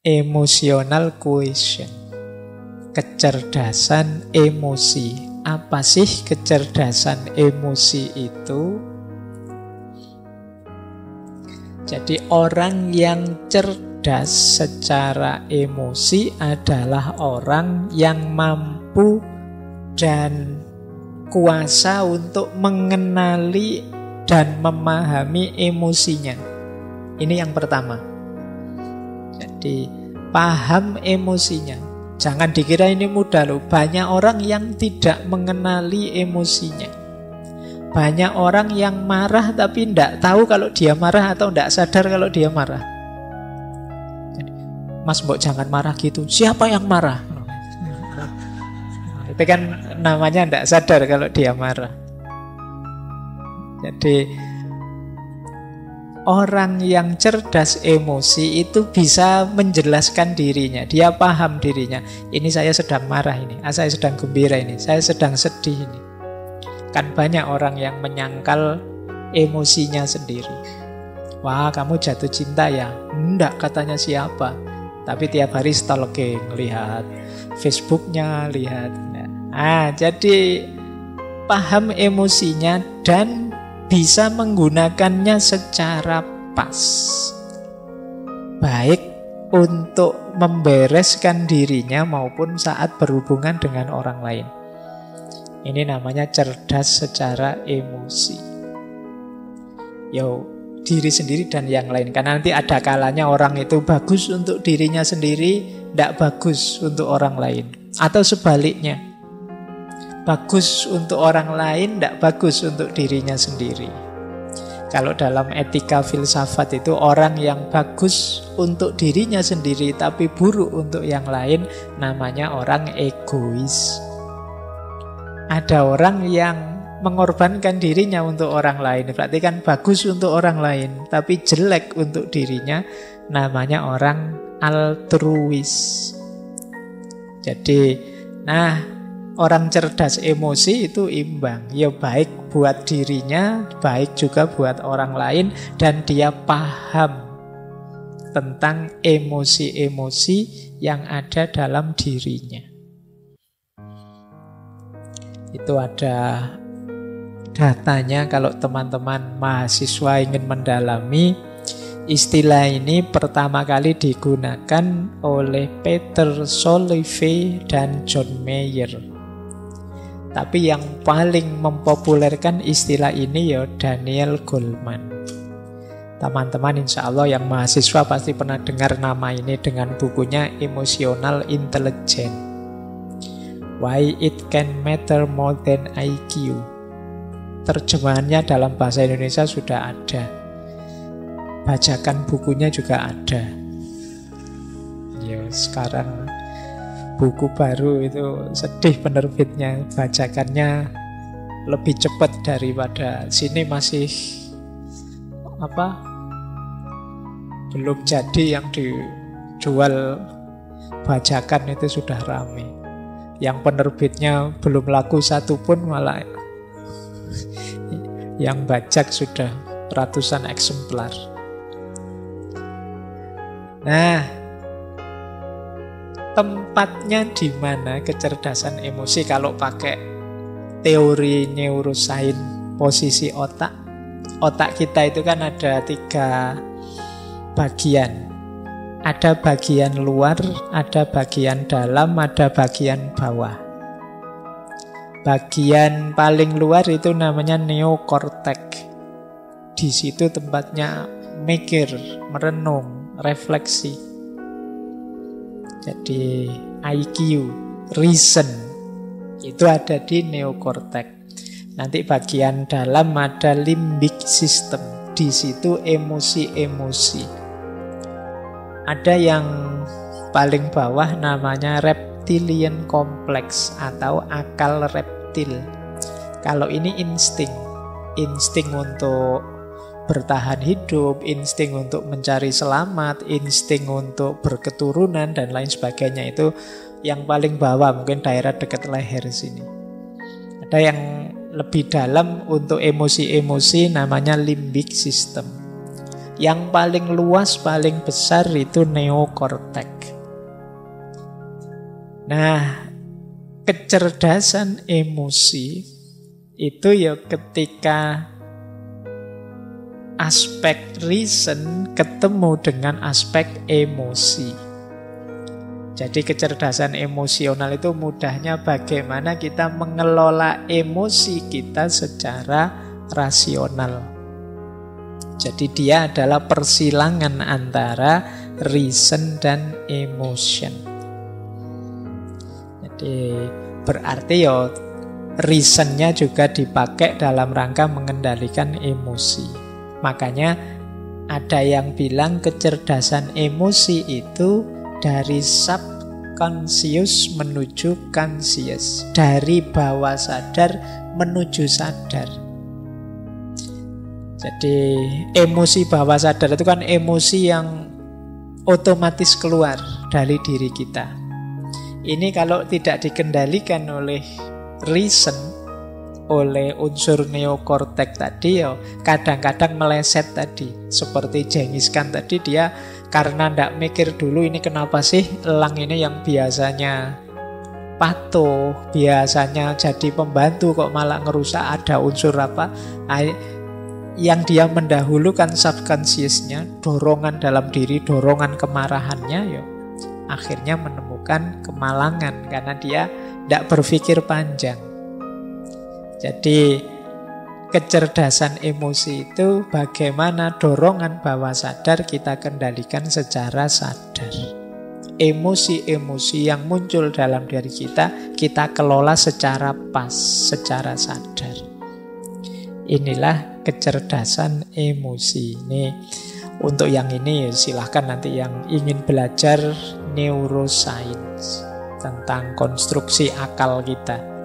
Emotional quotient. Kecerdasan emosi. Apa sih kecerdasan emosi itu? Jadi orang yang cerdas secara emosi adalah orang yang mampu dan kuasa untuk mengenali dan memahami emosinya. Ini yang pertama. Jadi paham emosinya. Jangan dikira ini mudah loh. Banyak orang yang tidak mengenali emosinya. Banyak orang yang marah tapi tidak tahu kalau dia marah atau tidak sadar kalau dia marah. Jadi, Mas mbok jangan marah gitu. Siapa yang marah? Itu kan namanya tidak sadar kalau dia marah. Jadi orang yang cerdas emosi itu bisa menjelaskan dirinya. Dia paham dirinya. Ini saya sedang marah ini. Saya sedang gembira ini. Saya sedang sedih ini. Kan banyak orang yang menyangkal emosinya sendiri. Wah, kamu jatuh cinta ya? Enggak, katanya siapa. Tapi tiap hari stalking, lihat Facebooknya, lihat. Jadi paham emosinya dan bisa menggunakannya secara pas. Baik untuk membereskan dirinya maupun saat berhubungan dengan orang lain. Ini namanya cerdas secara emosi. Diri sendiri dan yang lain. Karena nanti ada kalanya orang itu bagus untuk dirinya sendiri, tidak bagus untuk orang lain. Atau sebaliknya. Bagus untuk orang lain, tidak bagus untuk dirinya sendiri. Kalau dalam etika filsafat itu orang yang bagus untuk dirinya sendiri tapi buruk untuk yang lain namanya orang egois. Ada orang yang mengorbankan dirinya untuk orang lain, berarti kan bagus untuk orang lain tapi jelek untuk dirinya, namanya orang altruis. Jadi, orang cerdas emosi itu imbang. Ya baik buat dirinya, baik juga buat orang lain. Dan dia paham tentang emosi-emosi yang ada dalam dirinya. Itu ada datanya kalau teman-teman mahasiswa ingin mendalami. Istilah ini pertama kali digunakan oleh Peter Salovey dan John Mayer. Tapi yang paling mempopulerkan istilah ini ya Daniel Goleman. Teman-teman insya Allah yang mahasiswa pasti pernah dengar nama ini dengan bukunya Emotional Intelligence. Why it can matter more than IQ. Terjemahannya dalam bahasa Indonesia sudah ada. Bajakan bukunya juga ada. Ya sekarang buku baru itu sedih penerbitnya, bajakannya lebih cepat daripada sini masih belum jadi yang dijual bajakan itu sudah rame. Yang penerbitnya belum laku satu pun malah yang bajak sudah ratusan eksemplar. Tempatnya di mana kecerdasan emosi kalau pakai teori neuroscience posisi otak? Otak kita itu kan ada 3 bagian. Ada bagian luar, ada bagian dalam, ada bagian bawah. Bagian paling luar itu namanya neokortek. Di situ tempatnya mikir, merenung, refleksi. Jadi IQ, reason, itu ada di neokortek. Nanti bagian dalam ada limbic system. Di situ emosi-emosi. Ada yang paling bawah namanya reptilian complex atau akal reptil. Kalau ini insting untuk bertahan hidup, insting untuk mencari selamat, insting untuk berketurunan dan lain sebagainya, itu yang paling bawah, mungkin daerah dekat leher sini. Ada yang lebih dalam untuk emosi-emosi namanya limbic system. Yang paling luas, paling besar itu neokortek. Nah, kecerdasan emosi itu ya ketika aspek reason ketemu dengan aspek emosi. Jadi kecerdasan emosional itu mudahnya bagaimana kita mengelola emosi kita secara rasional. Jadi dia adalah persilangan antara reason dan emotion. Jadi berarti ya reasonnya juga dipakai dalam rangka mengendalikan emosi. Makanya ada yang bilang kecerdasan emosi itu dari subconscious menuju conscious, dari bawah sadar menuju sadar. Jadi emosi bawah sadar itu kan emosi yang otomatis keluar dari diri kita. Ini kalau tidak dikendalikan oleh reason, oleh unsur neokortek tadi, ya kadang-kadang meleset tadi. Seperti Genghis Khan tadi, dia karena tidak mikir dulu ini kenapa sih elang ini yang biasanya patuh, biasanya jadi pembantu kok malah ngerusak, ada unsur apa. Yang dia mendahulukan subconsciousnya, dorongan dalam diri, dorongan kemarahannya, ya akhirnya menemukan kemalangan karena dia tidak berpikir panjang. Jadi kecerdasan emosi itu bagaimana dorongan bawah sadar kita kendalikan secara sadar. Emosi-emosi yang muncul dalam diri kita, kita kelola secara pas, secara sadar. Inilah kecerdasan emosi. Ini untuk yang ini silahkan nanti yang ingin belajar neuroscience tentang konstruksi akal kita.